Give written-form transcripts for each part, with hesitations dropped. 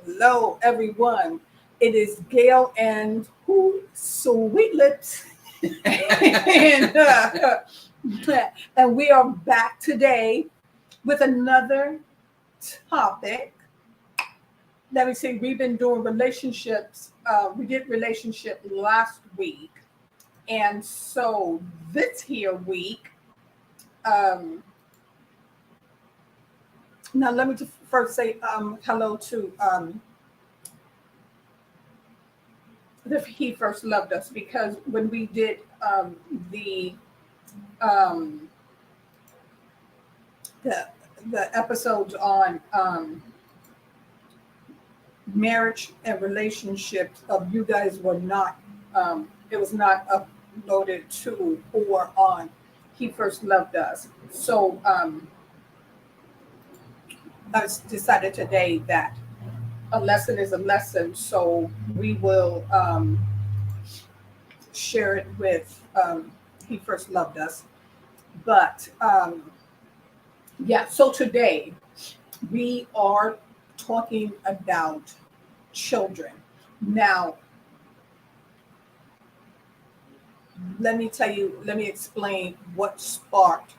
Hello, everyone. It is Gail and who Sweet Lips, and, and we are back today with another topic. Let me see. We've been doing relationships. We did relationship last week, and so this here week. Um, Now, let me just first say hello to the He First Loved Us, because when we did the um, the the episodes on marriage and relationships, you guys were not it was not uploaded to or on He First Loved Us. So I decided today that a lesson is a lesson, so we will share it with He First Loved Us. But yeah, so today we are talking about children. Now, let me explain what sparked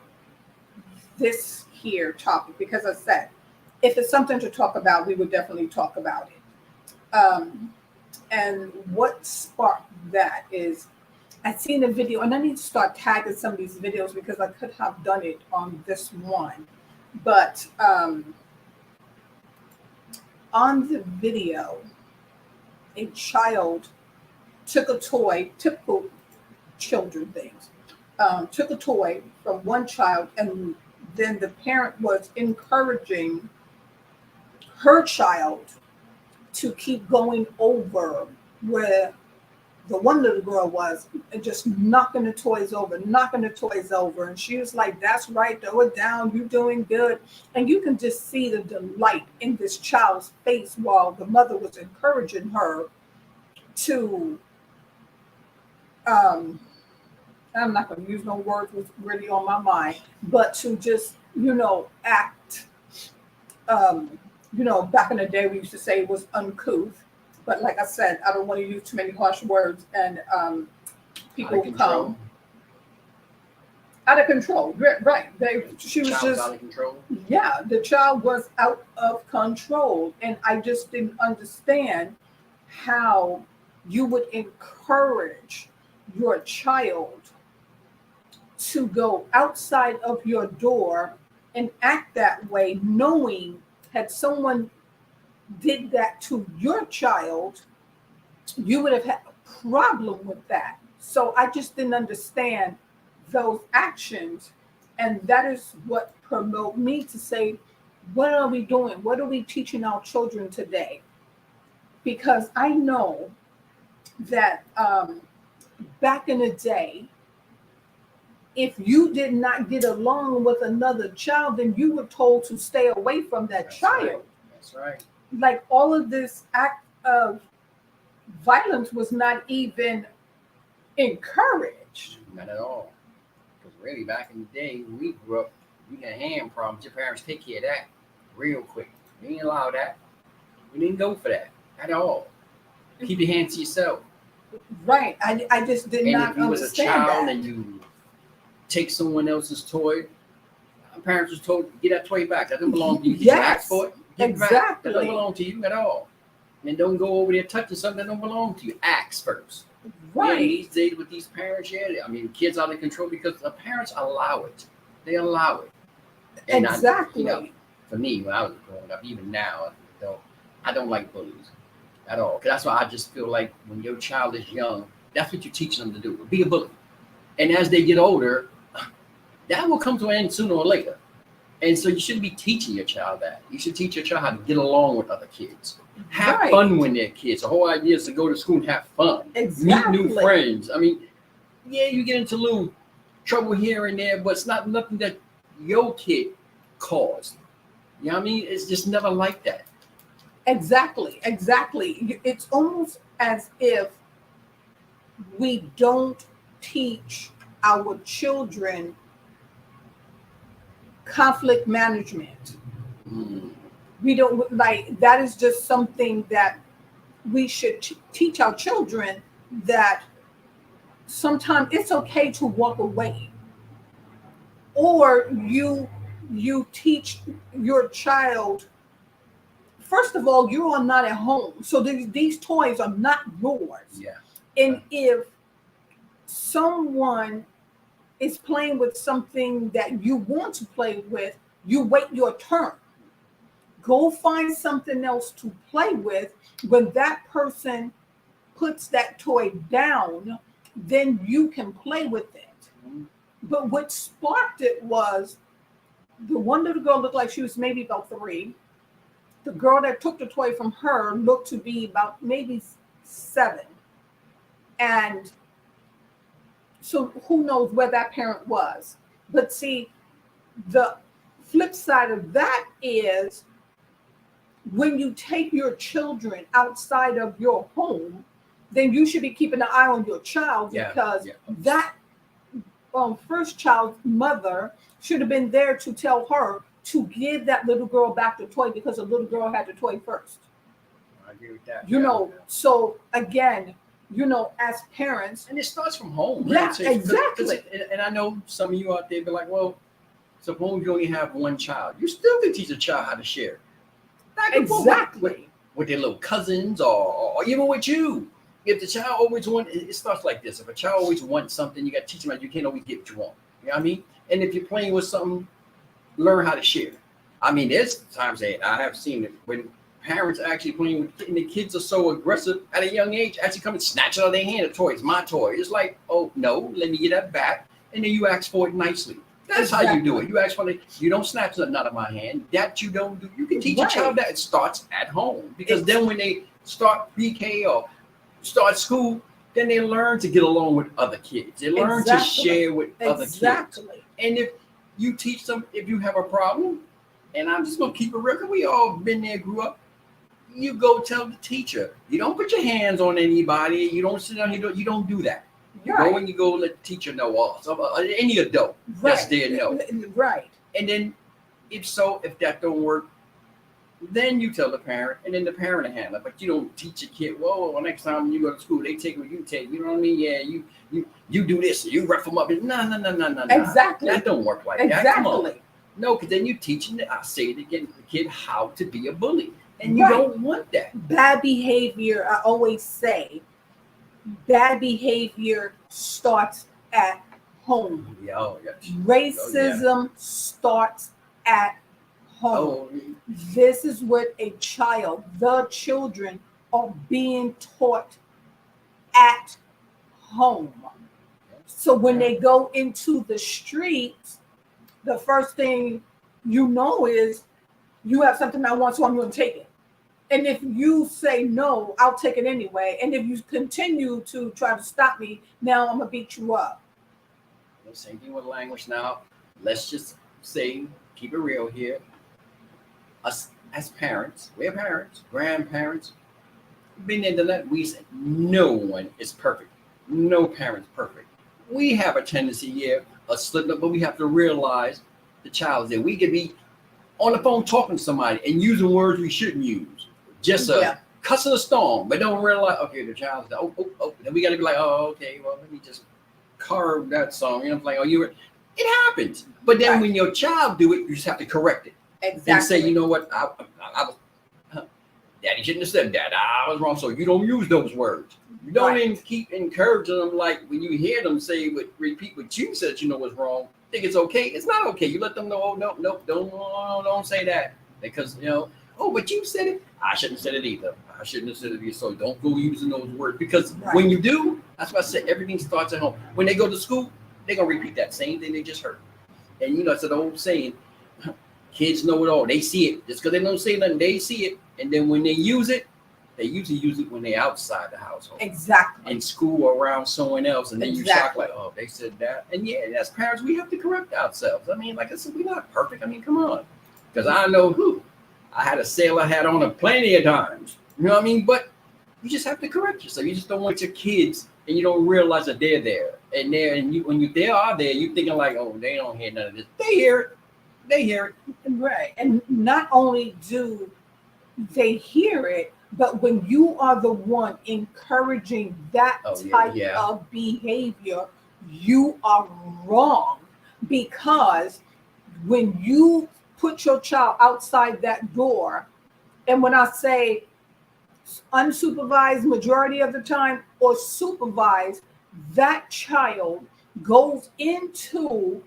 this here topic, because I said if it's something to talk about, we would definitely talk about it. And what sparked that is I seen a video, and I need to start tagging some of these videos because I could have done it on this one. But on the video, a child took a toy, typical children things, took a toy from one child, and then the parent was encouraging her child to keep going over where the one little girl was, and just knocking the toys over, and she was like, "That's right, throw it down, you're doing good." And you can just see the delight in this child's face while the mother was encouraging her to um I'm not going to use no words was really on my mind, but to just act. um Back in the day we used to say it was uncouth, but like I said, I don't want to use too many harsh words, and people come out of control. Right. She was just out of control. Yeah, the child was out of control, and I just didn't understand how you would encourage your child to go outside of your door and act that way, knowing had someone did that to your child, you would have had a problem with that. So I just didn't understand those actions. And that is what promote me to say, what are we doing? What are we teaching our children today? Because I know that back in the day, if you did not get along with another child, then you were told to stay away from that child. Right. That's right. Like all of this act of violence was not even encouraged. Not at all. Because really, back in the day when we grew up, you had hand problems. Your parents take care of that real quick. We didn't allow that. We didn't go for that at all. Keep your hands to yourself. Right. I just did And not if you was a understand child that. and you take someone else's toy, our parents was told, get that toy back. That doesn't belong to you. Yes, You asked for it. Give it back. That exactly. don't belong to you at all. And don't go over there touching something that don't belong to you. Ask first. Yeah, Right. these days with these parents, I mean, kids out of control because the parents allow it. They allow it. And Exactly. for me, when I was growing up, even now, I don't like bullies at all. 'Cause that's why I just feel like when your child is young, that's what you're teaching them to do. Be a bully. And as they get older, that will come to an end sooner or later. And so you shouldn't be teaching your child that. You should teach your child how to get along with other kids. Have Right. fun when they're kids. The whole idea is to go to school and have fun. Exactly. Meet new friends. I mean, yeah, you get into a little trouble here and there, but it's not nothing that your kid caused. You know what I mean? It's just never like that. Exactly. It's almost as if we don't teach our children conflict management. Mm. We don't like that is just something that we should teach our children, that sometimes it's okay to walk away, or you teach your child, first of all, you are not at home, so these toys are not yours. Yeah. And if someone is playing with something that you want to play with, you wait your turn. Go find something else to play with. When that person puts that toy down, then you can play with it. Mhm. But what sparked it was the one little girl looked like she was maybe about 3. The girl that took the toy from her looked to be about maybe 7. And so who knows where that parent was. But see, the flip side of that is when you take your children outside of your home, then you should be keeping an eye on your child, Yeah, because yeah. that first child's mother should have been there to tell her to give that little girl back the toy, because the little girl had the toy first. I agree with that. You Yeah. know, so again, as parents, And it starts from home. Yeah, Right? So it's- exactly. and I know some of you out there be like, well, suppose you only have one child. You still can teach a child how to share. Back and forth exactly, with their little cousins, or even with you. If the child always wants, it starts like this. If a child always wants something, you got to teach them that you can't always get what you want. You know what I mean? And if you're playing with something, learn how to share. I mean, there's times that I have seen it when parents actually playing with kids, and the kids are so aggressive at a young age, actually come and snatch it out of their hand. A toy, it's my toy. It's like, oh no, let me get that back, and then you ask for it nicely. That's how you do it. You ask for it. You don't snatch something out of my hand. That you don't do. You can teach a child that. It starts at home, because then when they start PK or start school, then they learn to get along with other kids. They learn to share with other kids. And if you teach them, if you have a problem, and I'm just gonna keep it real, 'cause we all been there, grew up. You go tell the teacher. You don't put your hands on anybody. You don't sit down here. You don't do that. You go and you go let the teacher know, any adult that's there know. Right. And then if that don't work, then you tell the parent, and then the parent will handle it. But you don't teach a kid, well, next time when you go to school, they take what you take. You know what I mean? Yeah, you do this, you rough them up. No. Exactly. That don't work like that. Come on. No, because then you're teaching, I say it again, the kid how to be a bully. And you don't want that. Bad behavior, I always say, bad behavior starts at home. Yeah. Racism starts at home. This is what the children are being taught at home. So when they go into the streets, the first thing you know is, you have something I want, so I'm going to take it. And if you say no, I'll take it anyway. And if you continue to try to stop me, now I'm going to beat you up. Same thing with language now. Let's just say, keep it real here. Us as parents, we're parents, grandparents, been there, done that. We said no one is perfect. No parent's perfect. We have a tendency, a slip up, but we have to realize the child is there. We could be on the phone talking to somebody and using words we shouldn't use. Just cussing a storm, but don't realize, okay, the child's there. Oh. Then we got to be like, oh, okay, well, let me just carve that song. You know, like, it happens. But then when your child do it, you just have to correct it. Exactly. And say, you know what, Daddy shouldn't have said that. I was wrong. So you don't use those words. You don't even keep encouraging them. Like when you hear them repeat what you said, you know what's wrong. Think it's okay. It's not okay. You let them know. Oh no, don't say that, because but you said it. I shouldn't have said it either. I shouldn't have said it either. So don't go using those words, because when you do, that's why I said everything starts at home. When they go to school, they're gonna repeat that same thing they just heard. And it's an old saying. Kids know it all. They see it. Just because they don't say nothing, they see it. And then when they use it, they usually use it when they're outside the household. Exactly. In school or around someone else. And then you shock like, oh, they said that. And as parents, we have to correct ourselves. I mean, like I said, we're not perfect. I mean, come on. Because I know who. I had a sailor hat on plenty of times. You know what I mean? But you just have to correct yourself. You just don't want your kids, and you don't realize that they're there. And when they are there, you're thinking like, oh, they don't hear none of this. They hear it. They hear it. Right. And not only do they hear it, but when you are the one encouraging that Oh, yeah, type yeah. of behavior, you are wrong. Because when you put your child outside that door, and when I say unsupervised majority of the time or supervised, that child goes into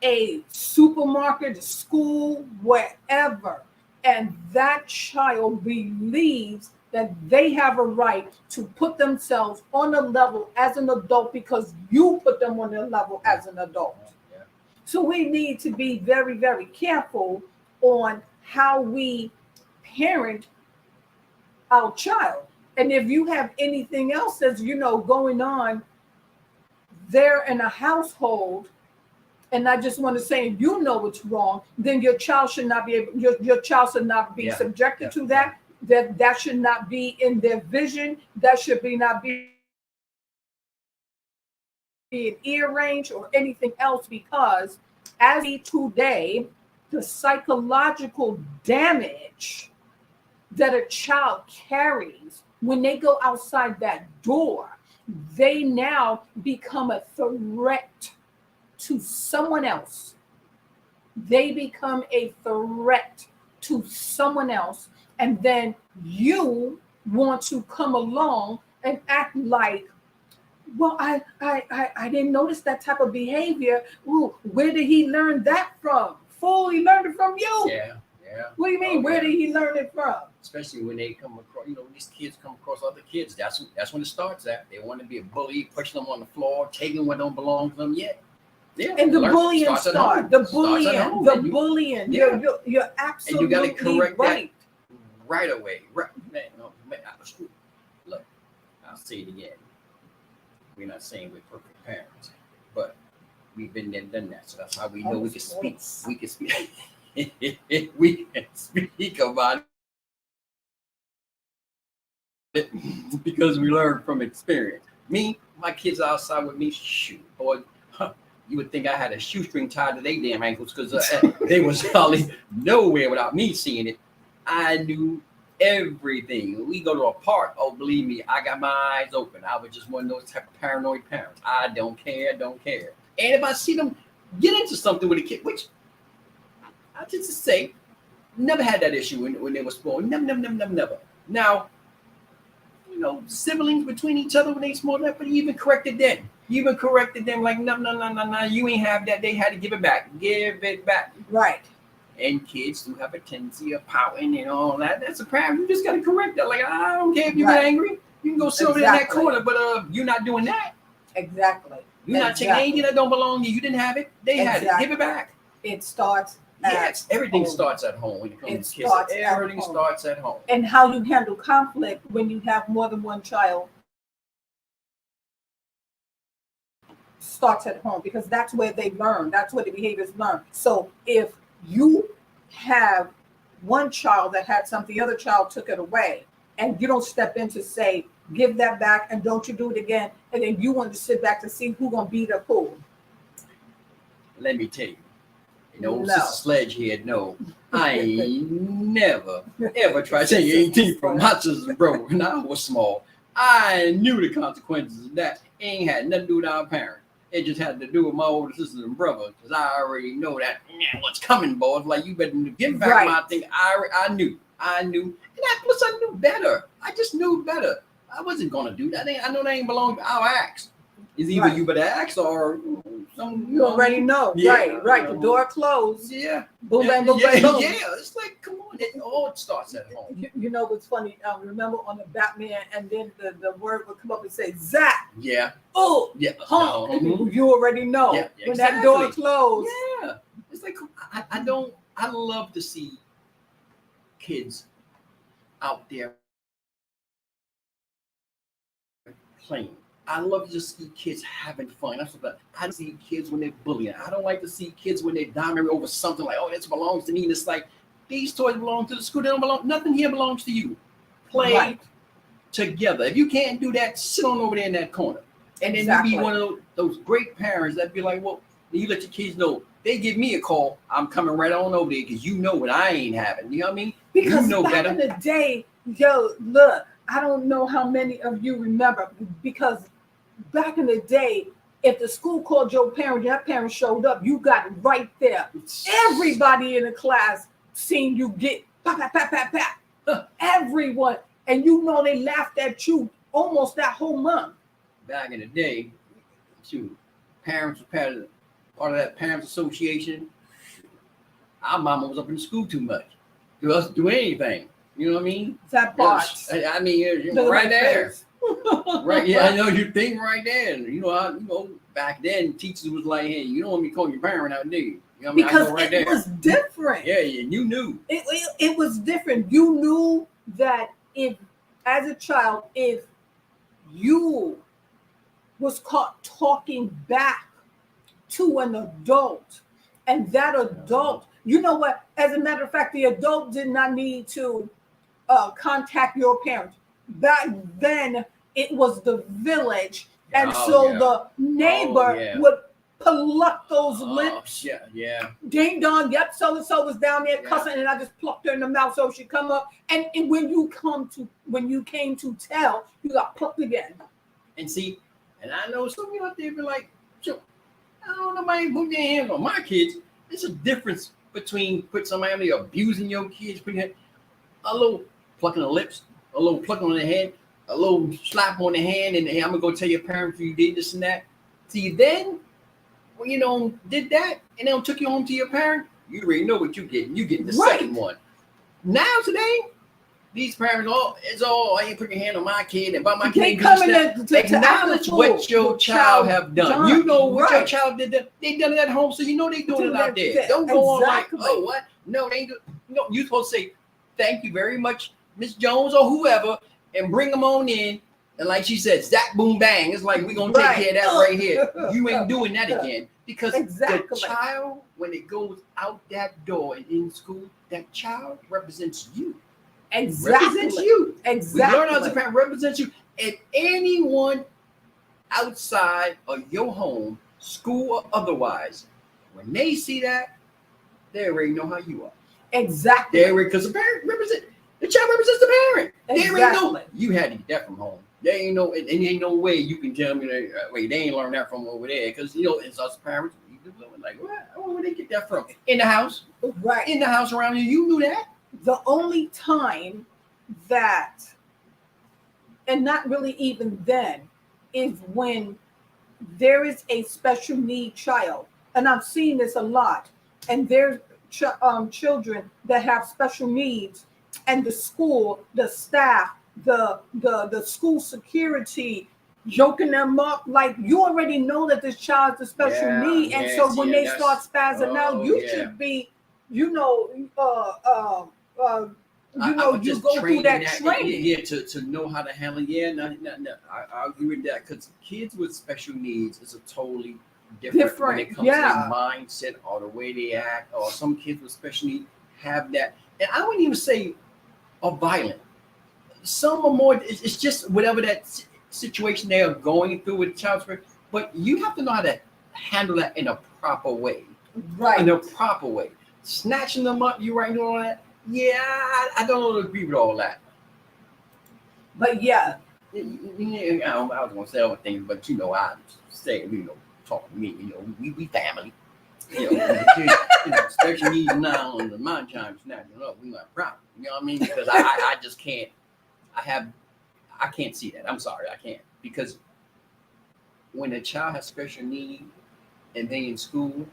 a supermarket, school, wherever, and that child believes that they have a right to put themselves on a level as an adult because you put them on a level as an adult. Yeah. So we need to be very, very careful on how we parent our child. And if you have anything else that's, going on there in a household, and I just want to say, it's wrong, then your child should not be able, your child should not be Yeah. subjected Yeah. to that. That should not be in their vision. That should be not be in ear range or anything else, because as we today, the psychological damage that a child carries when they go outside that door, they now become a threat to someone else. They become a threat to someone else. And then you want to come along and act like, well, I didn't notice that type of behavior. Ooh, where did he learn that from? Fool, he learned it from you. Yeah. Yeah. What do you mean? Oh, Where yeah. did he learn it from? Especially when they come across, these kids come across other kids. That's when it starts at. They want to be a bully, pushing them on the floor, taking what don't belong to them yet. Yeah. And the Learn- bullying starts at start. home. The Starts at home. bullying. The And you- bullying. Yeah. You're And absolutely you got to correct right. that right away. Right, man, no, man, look, I'll say it again. We're not saying we're perfect parents, but we've been there, done that. So that's how we know we can speak. We can speak. We can speak about it because we learn from experience. Me, my kids outside with me, shoot, boy, you would think I had a shoestring tied to their damn ankles because they was hardly nowhere without me seeing it. I knew everything. We go to a park. Oh, believe me, I got my eyes open. I was just one of those type of paranoid parents. I don't care. And if I see them get into something with a kid, which I just say, never had that issue when they were small. Never. Now, siblings between each other when they small, but you even corrected them. Like, no, you ain't have that. They had to give it back. Right. And kids do have a tendency of pouting and all that. That's a problem. You just got to correct that. Like, I don't care if you get angry. You can go sit over there in that corner, but you're not doing that. Exactly. You're not taking anything that don't belong to you. You didn't have it. They had it. Give it back. It starts Yes, everything home. starts at home when it comes to kids. Starts at Everything home. starts at home. And how you handle conflict when you have more than one child starts at home, because that's where they learn. That's where the behaviors learn. So if you have one child that had something, the other child took it away, and you don't step in to say, give that back and don't you do it again, and then you want to sit back to see who's gonna beat up who. Let me tell you. No. Sister Sledgehead, no. I ain't never, ever tried to take anything from my sister's brother when I was small. I knew the consequences of that. It ain't had nothing to do with our parents. It just had to do with my older sisters and brother, because I already know that what's coming, boys. Like, you better give back Right. my thing. I knew. And plus I knew better. I just knew better. I wasn't gonna do that. I know that ain't belong to our acts. It's either Right. you better ask or some. You already know. Yeah. Right. The door closed. Yeah. Boom, bang, boom, yeah, bang, boom. Yeah, it's like, come on, it all starts at home. You know what's funny? Remember on the Batman, and then the word would come up and say, Zach, Yeah, oh, yeah, honk. no, You already know Yeah, when that door exactly. closed. yeah. It's like, I love to see kids out there playing. I love to just see kids having fun. That's what I don't see kids when they're bullying. I don't like to see kids when they're dominating over something like, oh, this belongs to me. And it's like, these toys belong to the school. They don't belong. Nothing here belongs to you. Play Right. together. If you can't do that, sit on over there in that corner. And then Exactly. you be one of those great parents that be like, well, then you let your kids know. They give me a call, I'm coming right on over there because you know what I ain't having. You know what I mean? Because you know back better. in the day, yo, look, I don't know how many of you remember, because back in the day, if the school called your parent, your parent showed up, you got it right there. Everybody in the class seen you get pat, pat, pat, pat, pat. Everyone. And you know they laughed at you almost that whole month. Back in the day, shoot, parents were part of that parents association. Our mama was up in school too much to us do anything. You know what I mean? That part. I mean, you're right there. Right, yeah, I know you think right there. You know, back then teachers was like, "Hey, you don't want me calling your parent out, do you?" You know what I mean? Because I go right it there. was different. Yeah, you knew. It was different. You knew that if, as a child, if you was caught talking back to an adult, and that adult, you know what? As a matter of fact, the adult did not need to contact your parents. Back then, it was the village, and the neighbor would pluck those lips. Yeah. Ding dong, yep, so and so was down there cussing, and I just plucked her in the mouth so she come up. And when you came to tell, you got plucked again. And see, and I know some of you out there be like, "Sure, I don't know, nobody put their hands on my kids." There's a difference between put somebody abusing your kids, putting a little plucking the lips, a little plucking on the head, a little slap on the hand, and hey, I'm gonna go tell your parents you did this and that. See, then when you did that and they took you home to your parent, you already know what you're getting. You're getting the second one. Now today, these parents, I ain't put your hand on my kid and about my kid. To acknowledge what your child have done. You know what your child did. They done it at home, so you know they doing it out there. Don't go on like, oh, what? No, they ain't. No, you supposed to say, thank you very much, Miss Jones or whoever, and bring them on in. And like she said, zap, boom, bang. It's like, we're going to take care of that right here. You ain't doing that again. Because the child, when it goes out that door and in school, that child represents you. Exactly. Represents you. Exactly. We learn as a parent represents you. And anyone outside of your home, school or otherwise, when they see that, they already know how you are. Exactly. Because the parent the child represents the parent. Exactly. They already know you had to get that from home. There ain't no, and ain't no way you can tell me that. Wait, they ain't learned that from over there. Because it's us parents. Like, where they get that from? In the house, right? In the house around you knew that. The only time that, and not really even then, is when there is a special need child, and I've seen this a lot. And there's children that have special needs, and the school, the staff, the school security joking them up like you already know that this child's a special need, and so when they start spazzing out, you should be, you go through that training. To know how to handle. I agree with that, because kids with special needs is a totally different when it comes to their mindset or the way they act. Or some kids with special needs have that, and I wouldn't even say are violent. Some are more. It's just whatever that situation they are going through with child support. But you have to know how to handle that in a proper way. Right. In a proper way. Snatching them up, you right, all that. Yeah, I don't agree with all that. But yeah. I was gonna say other things, but I say, talk to me, we family. Special needs now on the mind time snatching up, we not proud. You know what I mean? Because I just can't. I can't see that. I'm sorry, I can't. Because when a child has special need and they in school,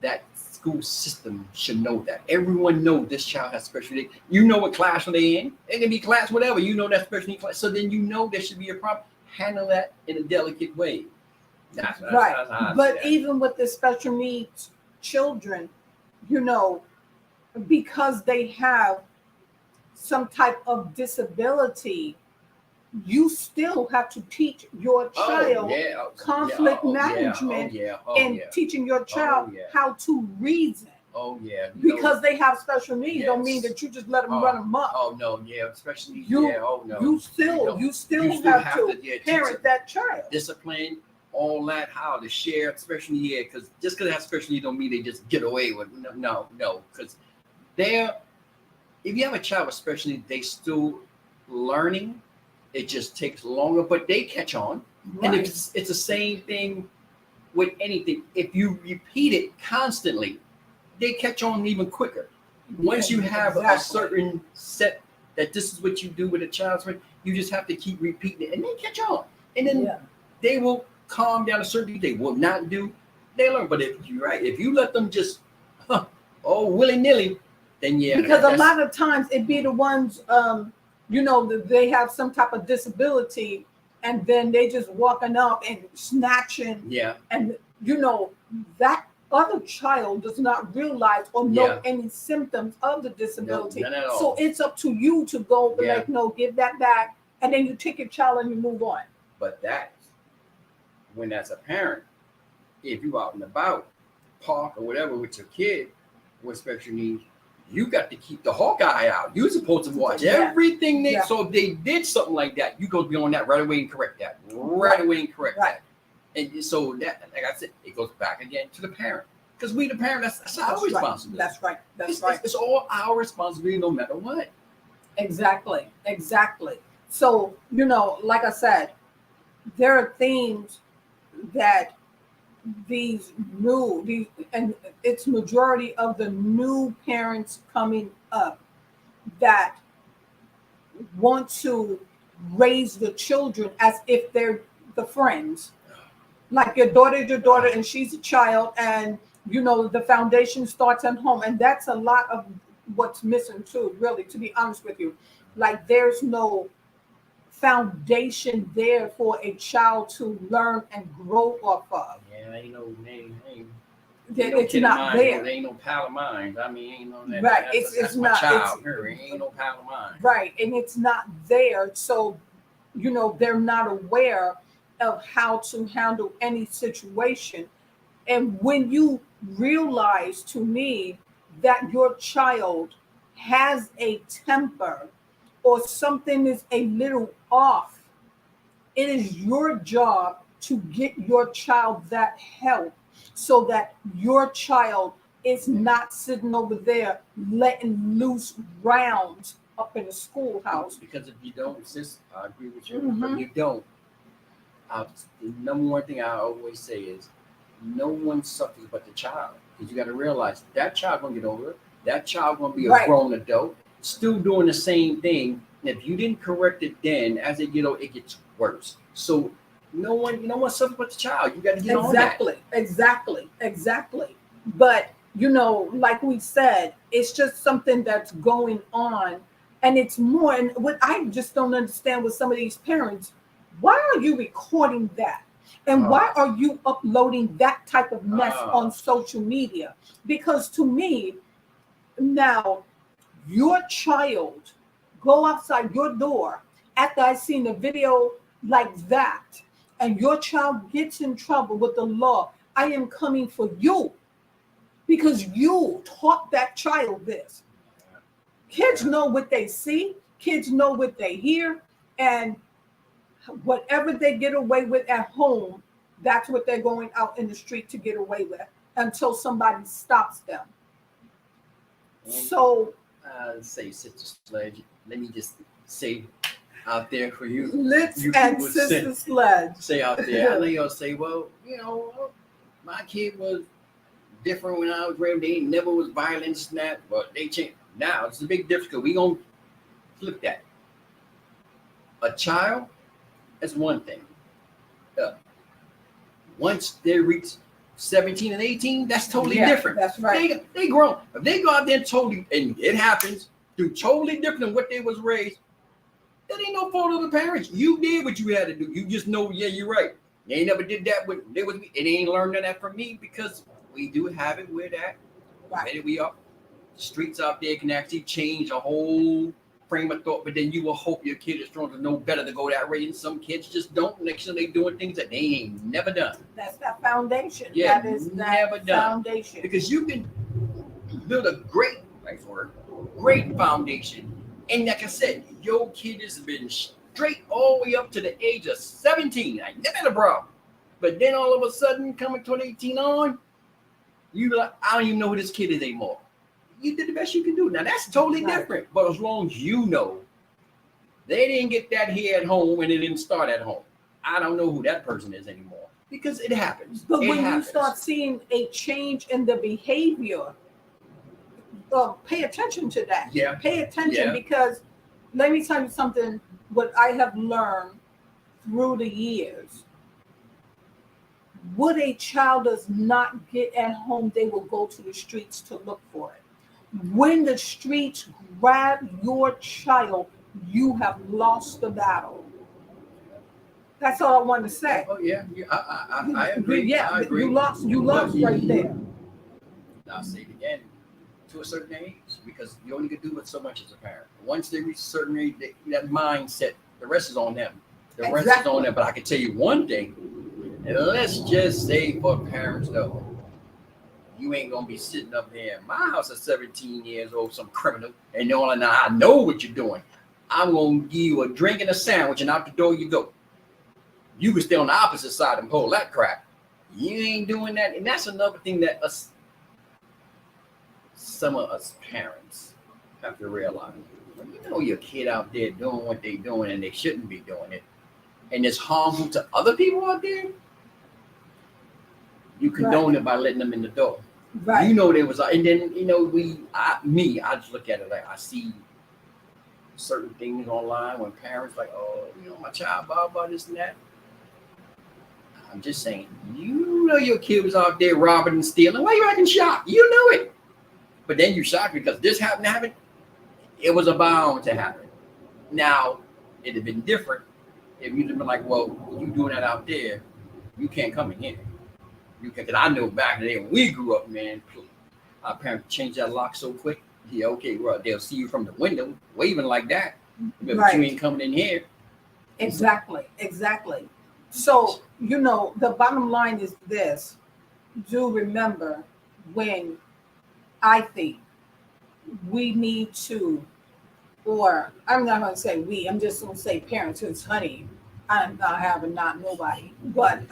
that school system should know that. Everyone knows this child has special need. You know what class are they in? It can be class whatever. You know that special need class. So then there should be a problem. Handle that in a delicate way. That's but even with the special needs children, because they have some type of disability, you still have to teach your child conflict management and teaching your child how to reason. Oh yeah. Because they have special needs don't mean that you just let them run amok. Oh no, special needs. You still have to parent that child. Discipline all that, how to share special needs, because just because they have special needs don't mean they just get away with it. No, because they're, if you have a child with special needs, they still learning. It just takes longer, but they catch on. Right. And it's the same thing with anything. If you repeat it constantly, they catch on even quicker. Once you have a certain set that this is what you do with a child's brain, you just have to keep repeating it, and they catch on. And then they will calm down. A certain they will not do. They learn. But if you're right, if you let them just willy nilly, then because a lot of times it be the ones they have some type of disability, and then they just walking up and snatching. Yeah. And that other child does not realize or know any symptoms of the disability. No, none at all. So it's up to you to go like, no, give that back, and then you take your child and you move on. But that's when, as a parent, if you out and about, park or whatever with your kid with special needs, you got to keep the hawk eye out. You're supposed to watch everything they. So if they did something like that, you go be on that right away and correct that. Right away and correct that. And so that, like I said, it goes back again to the parent, because we, the parent, that's our responsibility. That's right. It's all our responsibility, no matter what. Exactly. So like I said, there are things that and it's majority of the new parents coming up that want to raise the children as if they're the friends. Like your daughter is your daughter and she's a child, and the foundation starts at home. And that's a lot of what's missing too, really, to be honest with you. Like there's no foundation there for a child to learn and grow off of. Yeah, ain't no name. It's not there. There ain't no pal of mine. I mean, ain't no that. Right. That's my child. Ain't no pal of mine. Right. And it's not there. So, they're not aware of how to handle any situation. And when you realize, to me, that your child has a temper or something is a little off, it is your job to get your child that help, so that your child is not sitting over there letting loose rounds up in the schoolhouse. Because if you don't, sis, I agree with you. If you don't, the number one thing I always say is, no one suffers but the child. Because you got to realize that child gonna get older. That child gonna be a grown adult, still doing the same thing. And if you didn't correct it then, as they get older, it gets worse. So no one suffers but the child. You got to get on that. Exactly. But like we said, it's just something that's going on, and it's more. And what I just don't understand with some of these parents, why are you recording that? And why are you uploading that type of mess on social media? Because to me, now, your child go outside your door after I seen a video like that, and your child gets in trouble with the law, I am coming for you, because you taught that child this. Kids know what they see. Kids know what they hear. And whatever they get away with at home, that's what they're going out in the street to get away with until somebody stops them. So, say, Sister Sledge, let me just say out there for you. Sister Sledge. Say out there. I know you'll say, well, my kid was different when I was raised. They never was violent, but they changed. Now, it's a big difference, because we're going to flip that. A child, that's one thing. Once they reach 17 and 18, that's totally different. That's right. They grown. If they go out there totally, and it happens, do totally different than what they was raised, that ain't no fault of the parents. You did what you had to do. You just know, you're right. They ain't never did that with me. It ain't learned that from me, because we do have it where that. Right. We are. Streets out there can actually change a whole frame of thought, but then you will hope your kid is strong to know better to go that way. And some kids just don't. Next thing they doing things that they ain't never done. That's that foundation. Yeah, that is never that done. Foundation. Because you can build a great foundation. And like I said, your kid has been straight all the way up to the age of 17. I never had a problem. But then all of a sudden, coming 2018 on, you be like, I don't even know who this kid is anymore. You did the best you can do. Now that's totally Right. different. But as long as you know they didn't get that here at home and it didn't start at home, I don't know who that person is anymore because it happens. But It when happens. you start seeing a change in the behavior, pay attention to that. Yeah. Pay attention Yeah. because let me tell you something, what I have learned through the years. What a child does not get at home, they will go to the streets to look for it. When the streets grab your child, you have lost the battle. That's all I want to say. Oh yeah, I agree. Yeah, I agree. you lost right there. I'll say it again, to a certain age, because you only can do it so much as a parent. Once they reach a certain age, that mindset, the rest is on them. The rest is Exactly. on them. But I can tell you one thing, and let's just say for parents though, you ain't gonna be sitting up here in my house at 17 years old, some criminal, and knowing now I know what you're doing. I'm gonna give you a drink and a sandwich, and out the door you go. You can stay on the opposite side and pull that crap. You ain't doing that, and that's another thing that some of us parents have to realize. When you know your kid out there doing what they're doing and they shouldn't be doing it, and it's harmful to other people out there, you condone it by letting them in the door. Right. You know there was, and then I just look at it like I see certain things online when parents like, oh, my child, blah this and that. I'm just saying, you know your kid was out there robbing and stealing. Why you acting shocked? You knew it. But then you're shocked because this happened to happen. It was bound to happen. Now, it'd have been different if you'd have been like, well, you doing that out there, you can't come in here. You can, because I know back in the day when we grew up, man, our parents changed that lock so quick. Yeah, okay, well, they'll see you from the window waving like that. But Right. you ain't coming in here. Exactly. So, the bottom line is this. Do remember when I think we need to, or I'm not going to say we, I'm just going to say parents, because honey, I'm not having not nobody, but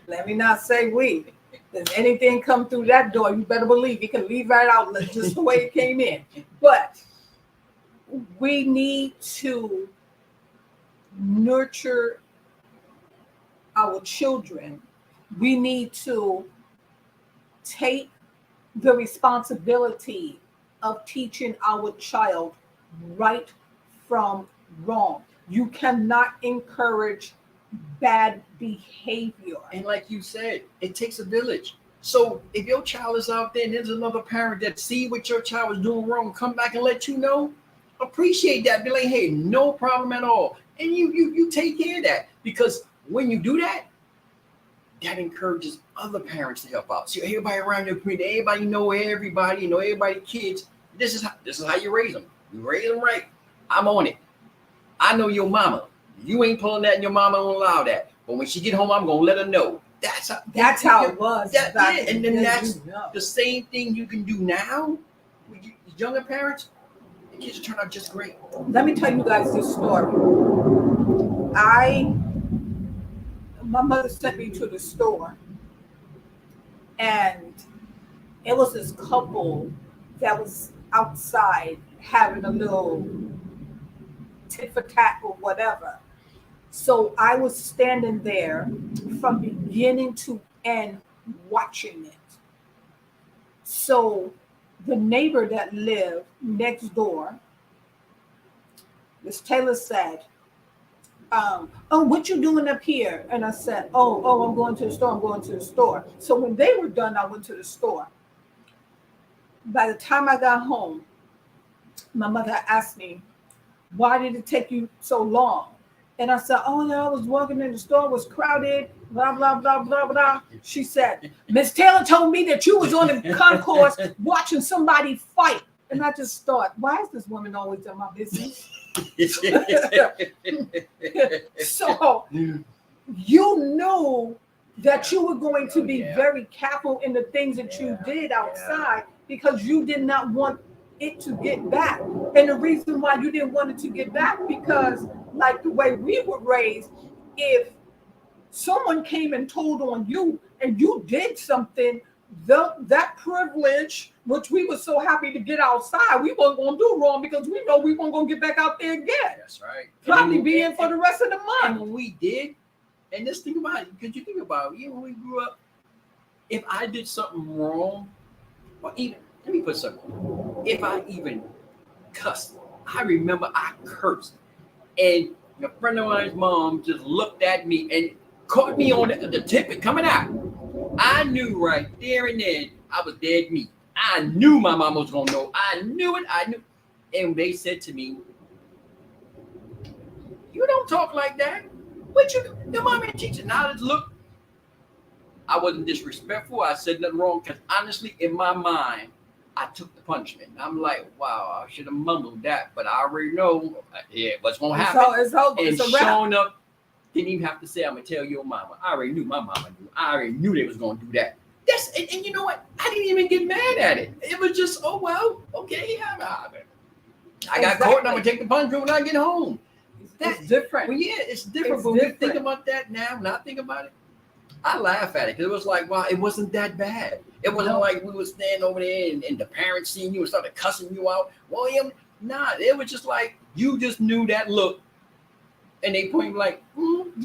let me not say we. If anything come through that door, you better believe you can leave right out just the way it came in. But we need to nurture our children. We need to take the responsibility of teaching our child right from wrong. You cannot encourage bad behavior. And like you said, it takes a village. So if your child is out there and there's another parent that see what your child is doing wrong, come back and let you know, appreciate that. Be like, hey, no problem at all. And you take care of that. Because when you do that, that encourages other parents to help out. So everybody around your community, everybody know everybody kids. This is how you raise them. You raise them right. I'm on it. I know your mama. You ain't pulling that and your mama don't allow that. But when she get home, I'm going to let her know. That's how it was. And then that's the same thing you can do now with younger parents. The kids will turn out just great. Let me tell you guys this story. My mother sent me to the store, and it was this couple that was outside having a little tit for tat or whatever. So I was standing there from beginning to end watching it. So the neighbor that lived next door, Miss Taylor said, oh, what you doing up here? And I said, oh, I'm going to the store. So when they were done, I went to the store. By the time I got home, my mother asked me, why did it take you so long? And I said, oh, no, I was walking in the store, it was crowded, blah, blah, blah, blah, blah. She said, Miss Taylor told me that you was on the concourse watching somebody fight. And I just thought, why is this woman always in my business? So you knew that you were going to be very careful in the things that you did outside because you did not want it to get back. And the reason why you didn't want it to get back, because like the way we were raised, if someone came and told on you and you did something, that privilege, which we were so happy to get outside, we weren't going to do wrong because we know we weren't going to get back out there again. That's right. Probably be in for the rest of the And month. when we did, and just think about it, because you think about it, when we grew up, if I did something wrong, or even, let me put something, if I even cussed, I remember I cursed, and a friend of mine's mom just looked at me and caught me on the tip and coming out. I knew right there and then I was dead meat. I knew my mom was gonna know. I knew it. I knew. And they said to me, "You don't talk like that. What you do? Your mom and teacher." Now just look. I wasn't disrespectful. I said nothing wrong because honestly, in my mind, I took the punishment. I'm like, wow, I should have mumbled that, but I already know what's gonna happen. It's over. And It's a wrap. showing up, didn't even have to say, I'm gonna tell your mama. I already knew my mama knew. I already knew they was gonna do that. And you know what? I didn't even get mad at it. It was just, oh well, okay, I got caught and I'm gonna take the punishment when I get home. It's different. Well, yeah, it's different. It's But when you think different. about that now, when I think about it, I laugh at it because it was like, wow, it wasn't that bad. It wasn't like we would stand over there and the parents seeing you and started cussing you out. William, nah, it was just like you just knew that look, and they point like,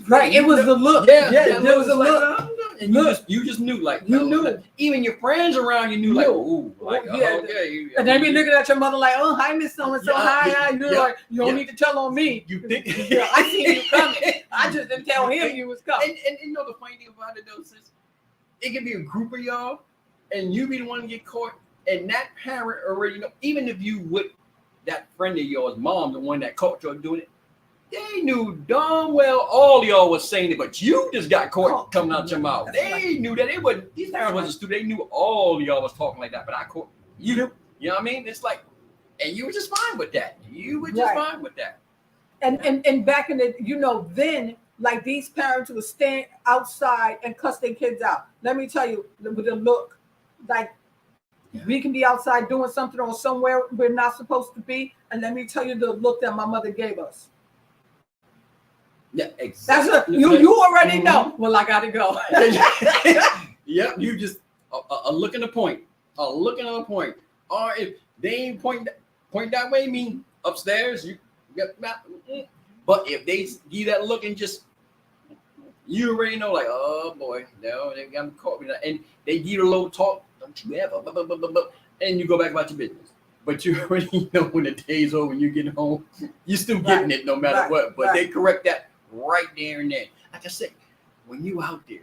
Right. It was the look. Yeah, there was a like, look. and you just knew, like You knew. like, even your friends around you knew, like, ooh, like, Yeah. okay. And they be looking at your mother like, oh, hi, Miss So-and-so, Yeah, hi. You're yeah, like, you don't yeah. need to tell on me. You think? Yeah, I seen you coming. I just didn't tell him you was coming. And you know the funny thing about it though, sis, it could be a group of y'all, and you be the one to get caught, and that parent already know. Even if you with that friend of yours, mom, the one that caught you doing it, they knew darn well all y'all was saying it, but you just got caught coming out your mouth. That's They right. knew that they wasn't. These parents wasn't stupid. They knew all y'all was talking like that, but I caught you. You know what I mean? It's like, and you were just fine with that. You were just Right. fine with that. And back in the, then, like these parents would stand outside and cuss their kids out. Let me tell you, with the look, like we can be outside doing something or somewhere we're not supposed to be, and let me tell you the look that my mother gave us. Yeah, That's exactly. what you already Mhm. know. Well, I gotta go. Yep, you just a look in the point, a look in the point. Or if they ain't point that way, mean upstairs, you get that. But if they give you that look and just, you already know, like, oh boy, no, they got me caught with that, and they give you a little talk. Don't you ever, blah, blah, blah, blah, blah, and you go back about your business. But you already know when the day's over, when you get home, you still getting Right. it no matter Right. what. But Right. they correct that right there and then. Like I said, when you out there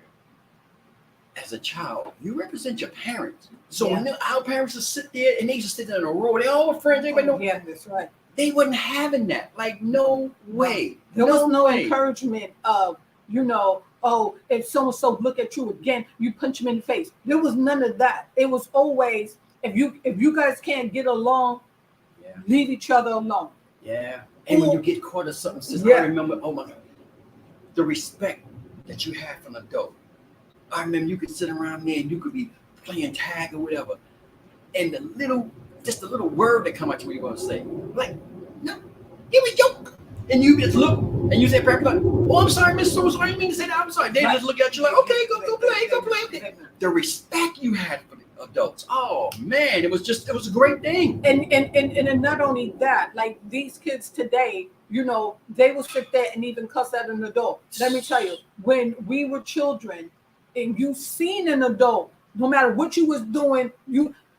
as a child, you represent your parents. So when our parents just sit there and they just sit there in a row, they all friends, everybody know. Yeah, that's right. They wasn't having that. Like, no way. There was no way. encouragement of, oh, if so-and-so look at you again, you punch him in the face. There was none of that. It was always, if you guys can't get along, Yeah. leave each other alone. Yeah. And when you get caught or something, sister, Yeah. I remember, oh my God, the respect that you had from an adult. I remember you could sit around there and you could be playing tag or whatever. And just the little word that come out you, you're going to say, like, no, it was joke. And you just look and you say, like, oh, I'm sorry, Miss So-and-so, I didn't mean to say that, I'm sorry. They just look at you like, okay, go play. The respect you had for the adults. Oh man, it was a great thing. And not only that, like these kids today, they will sit there and even cuss at an adult. Let me tell you, when we were children and you seen an adult, no matter what you was doing,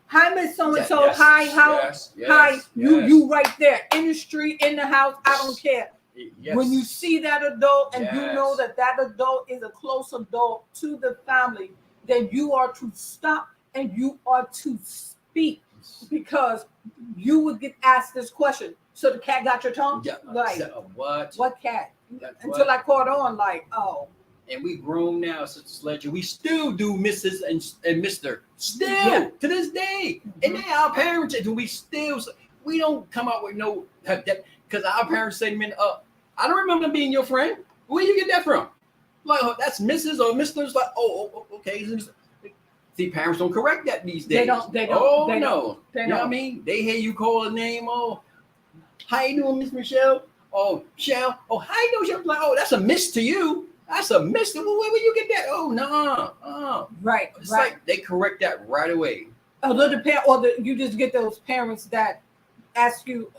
hi, Miss So-and-so, Yes, hi, how, yes, hi, yes. you right there in the street, in the house, I don't care. Yes. When you see that adult and you know Yes. that adult is a close adult to the family, then you are to stop and you are to speak, because you would get asked this question. So the cat got your tongue? Yeah, Like, what cat? That's Until what. I caught on, like, oh. And we grown now, Sister Sledger. We still do Mrs. and Mr. Still Yeah. to this day. And then our parents, and we don't come out with no, because our parents say to me, I don't remember being your friend. Where you get that from? Like, oh, that's Mrs. or Mr.'s like, okay. See, parents don't correct that these days. They don't. Oh, they no. don't. They You know what I don't. mean? They hear you call a name. Oh, how you doing, Miss Michelle? Oh, Michelle. Oh, how you doing, Michelle? Like, oh, that's a miss to you. That's a mystery. Well, where you get that? Oh no, Right, it's right. like they correct that right away. You just get those parents that ask you,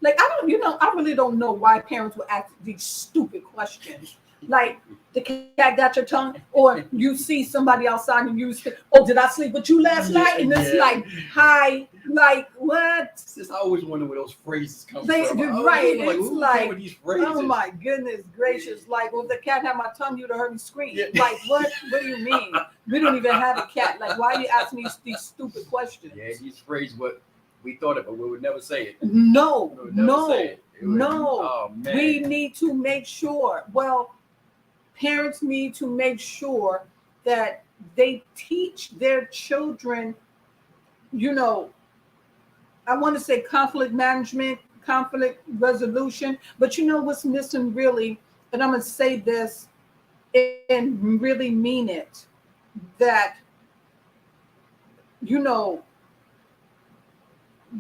like, I don't, I really don't know why parents would ask these stupid questions. Like, the cat got your tongue, or you see somebody outside and you say, oh, did I sleep with you last night? And it's like, hi, like, what? It's just, I always wonder where those phrases come They, from. right, Like, it's who like, came with these phrases? oh my goodness gracious, like, well, if the cat had my tongue, you'd have heard me scream. Yeah. Like, what do you mean? We don't even have a cat. Like, why are you asking me these stupid questions? Yeah, these phrases, what we thought it, but we would never say it. No, We would never say it. It would- no. Oh man. We need to make sure, parents need to make sure that they teach their children, I want to say conflict management, conflict resolution, but what's missing really, and I'm going to say this and really mean it, that,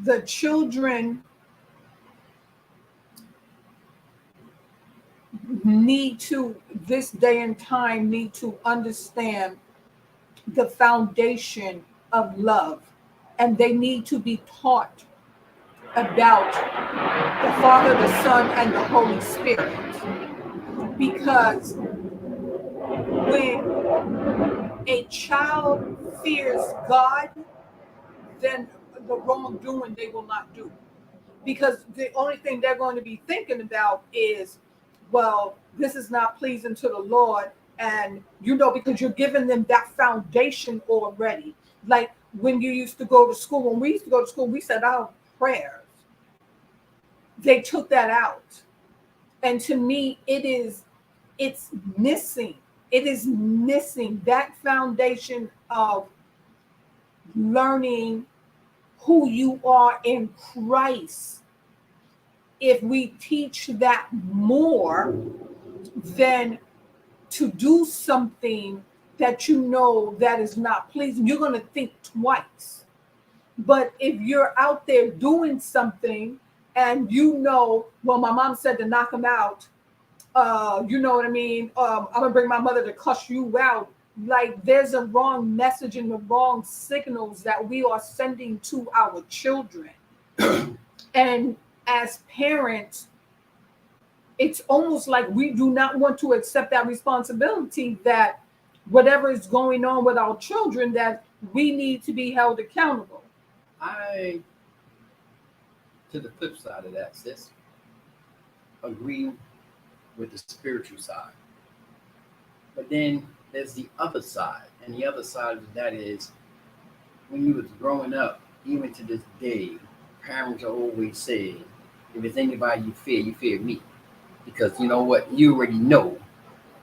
the children this day and time, need to understand the foundation of love, and they need to be taught about the Father, the Son, and the Holy Spirit. Because when a child fears God, then the wrongdoing they will not do. Because the only thing they're going to be thinking about is, well, this is not pleasing to the Lord. And, because you're giving them that foundation already. Like when you used to go to school, when we used to go to school, we said our prayers. They took that out. And to me, it's missing. It is missing that foundation of learning who you are in Christ. If we teach that more, then to do something that that is not pleasing, you're going to think twice. But if you're out there doing something and well, my mom said to knock him out, you know what I mean? I'm going to bring my mother to cuss you out. Like, there's a wrong message and the wrong signals that we are sending to our children. And as parents, it's almost like we do not want to accept that responsibility, that whatever is going on with our children, that we need to be held accountable. To the flip side of that, sis, agree with the spiritual side. But then there's the other side. And the other side of that is, when you was growing up, even to this day, parents always say, if it's anybody you fear me. Because you know what? You already know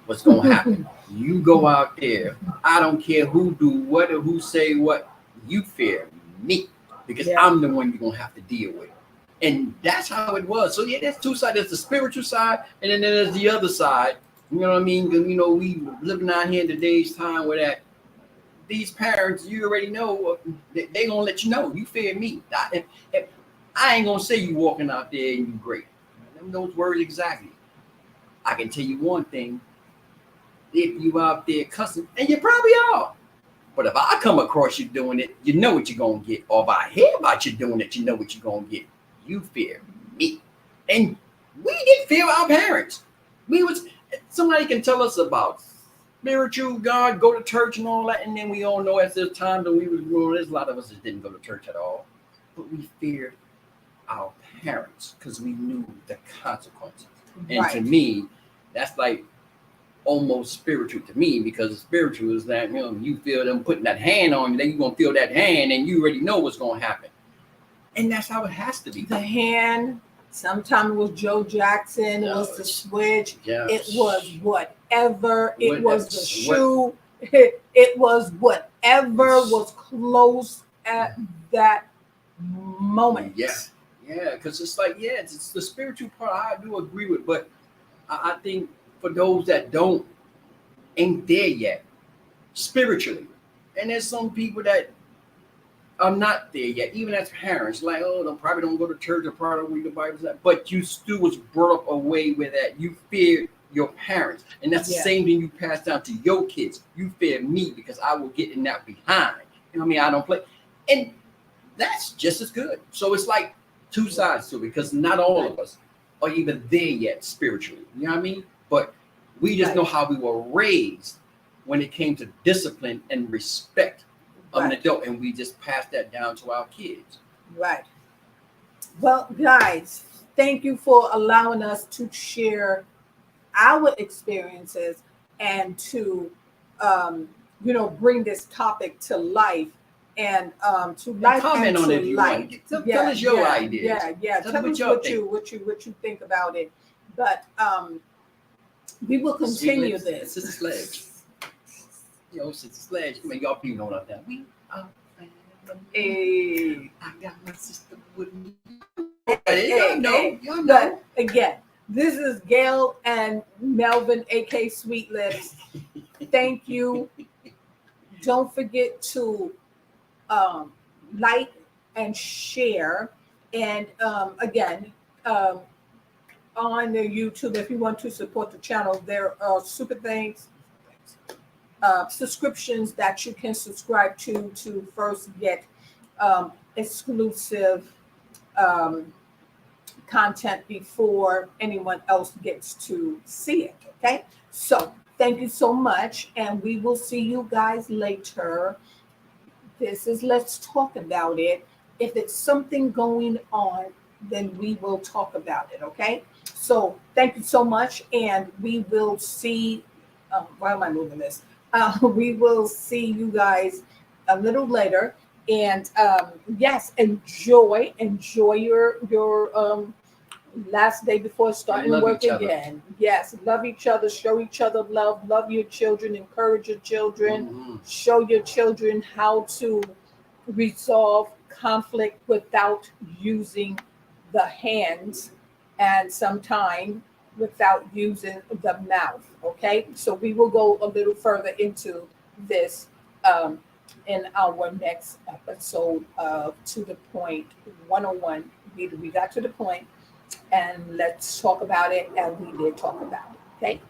what's going to happen. You go out there. I don't care who do what or who say what. You fear me. Because I'm the one you're going to have to deal with. And that's how it was. So yeah, there's two sides. There's the spiritual side, and then there's the other side. You know what I mean? We living out here in today's time where that these parents, you already know, they gonna let you know. You fear me. I ain't gonna say you walking out there and you great. Those words exactly. I can tell you one thing. If you out there cussing, and you probably are, but if I come across you doing it, you know what you're gonna get. Or if I hear about you doing it, you know what you're gonna get. You fear me. And we didn't fear our parents. Somebody can tell us about spiritual God, go to church and all that, and then we all know at this time that we was growing, there's a lot of us that didn't go to church at all. But we feared our parents because we knew the consequences. And to me, that's like almost spiritual to me, because spiritual is that, you feel them putting that hand on you, then you're gonna feel that hand and you already know what's gonna happen. And that's how it has to be. The hand, sometimes it was Joe Jackson, it was the switch, it was whatever, it was the shoe, it was whatever was close at that moment. Yeah, because it's like, it's the spiritual part I do agree with, but I think for those that ain't there yet, spiritually, and there's some people that are not there yet, even as parents, like, they probably don't go to church or probably don't read the Bible, but you still was brought up a way where that you fear your parents. And that's the Yeah. same thing you pass down to your kids. You fear me because I will get in that behind. You know what I mean? I don't play. And that's just as good. So it's like two sides to it because not all of us are even there yet spiritually. You know what I mean? But we just Right. know how we were raised when it came to discipline and respect of an Right. adult. And we just pass that down to our kids. Right. Well, guys, thank you for allowing us to share our experiences and to, bring this topic to life to And life and comment on to it if you light. want. Tell us your ideas. Yeah. Tell us Tell what us y'all think. what you think about it. But we will Sweet continue lips, this. Sister Sledge. Sister Sledge. I mean, y'all people know that. We are family. Hey, I got my sister with me. hey, Y'all know. hey. Y'all know. But again, this is Gail and Melvin, aka Sweet Lips. Thank you. Don't forget to like and share. And again, on the YouTube, if you want to support the channel, there are super thanks, subscriptions that you can subscribe to first get exclusive um, content before anyone else gets to see it. Okay, so thank you so much, and we will see you guys later. This is Let's Talk About It. If it's something going on, then we will talk about it. Okay, so thank you so much, and we will see. Why am I moving this? We will see you guys a little later. And yes, enjoy your last day before starting love work each other. again. Yes, love each other, show each other love your children, encourage your children, Mhm. show your children how to resolve conflict without using the hands and sometimes without using the mouth. Okay, so we will go a little further into this in our next episode of To the Point 101. We got to the point and let's talk about it, and we did talk about it. Okay.